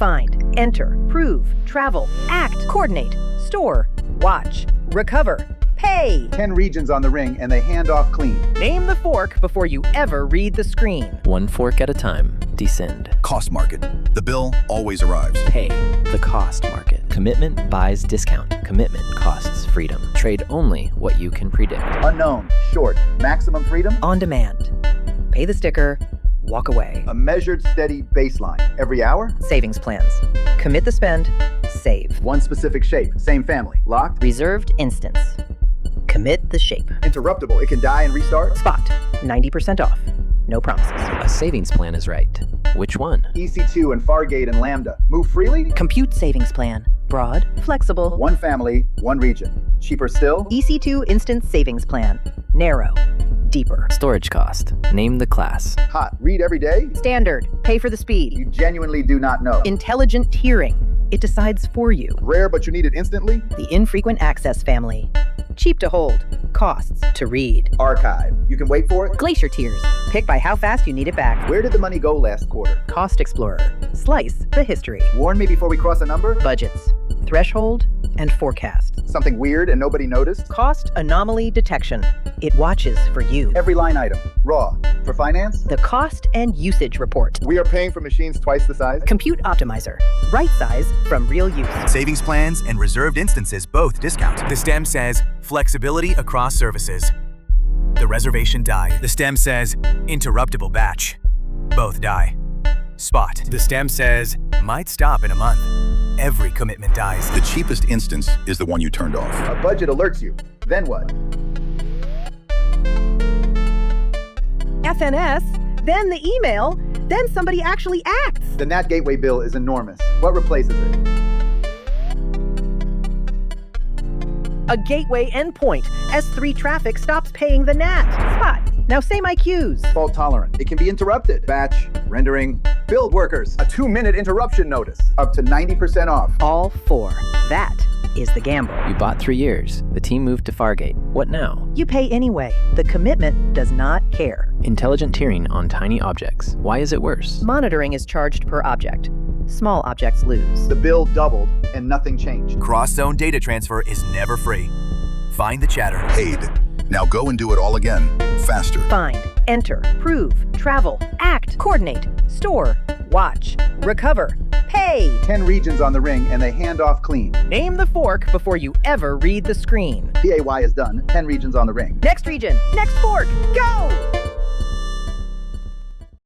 Find, enter, prove, travel, act, coordinate, store, watch, recover, pay. 10 regions on the ring and they hand off clean. Name the fork before you ever read the screen. One fork at a time. Descend. Cost market. The bill always arrives. Pay. The cost market. Commitment buys discount. Commitment costs freedom. Trade only what you can predict. Unknown, short, maximum freedom. On demand. Pay the sticker, walk away. A measured, steady baseline. Every hour. Savings plans. Commit the spend, save. One specific shape, same family. Locked. Reserved instance. Commit the shape. Interruptible. It can die and restart. Spot. 90% off. No promises. A savings plan is right. Which one? EC2 and Fargate and Lambda. Move freely. Compute savings plan. Broad, flexible. One family, one region. Cheaper still. EC2 Instance Savings Plan. Narrow. Deeper. Storage cost. Name the class. Hot. Read every day. Standard. Pay for the speed. You genuinely do not know. Intelligent tiering. It decides for you. Rare, but you need it instantly. The infrequent access family. Cheap to hold. Costs to read. Archive. You can wait for it. Glacier tiers. Pick by how fast you need it back. Where did the money go last quarter? Cost Explorer. Slice the history. Warn me before we cross a number. Budgets. Threshold and forecast. Something weird and nobody noticed. Cost Anomaly Detection. It watches for you. Every line item. Raw. For finance. The Cost and Usage Report. We are paying for machines twice the size. Compute Optimizer. Right size from real use. Savings plans and reserved instances both discount. The stem says flexibility across services. The reservation die. The stem says interruptible batch. Both die. Spot. The stem says might stop in a month. Every commitment dies. The cheapest instance is the one you turned off. A budget alerts you. Then what? FNS, then the email, then somebody actually acts. The NAT gateway bill is enormous. What replaces it? A gateway endpoint. S3 traffic stops paying the NAT. Spot. Now say my cues. Fault tolerant. It can be interrupted. Batch, rendering, build workers. A 2-minute interruption notice. Up to 90% off. All 4. That is the gamble. You bought 3 years. The team moved to Fargate. What now? You pay anyway. The commitment does not care. Intelligent tiering on tiny objects. Why is it worse? Monitoring is charged per object. Small objects lose. The bill doubled and nothing changed. Cross-zone data transfer is never free. Find the chatter. Paid. Now go and do it all again. Faster. Find, enter, prove, travel, act, coordinate, store, watch, recover, pay. 10 regions on the ring and they hand off clean. Name the fork before you ever read the screen. PAY is done. 10 regions on the ring. Next region, next fork, go!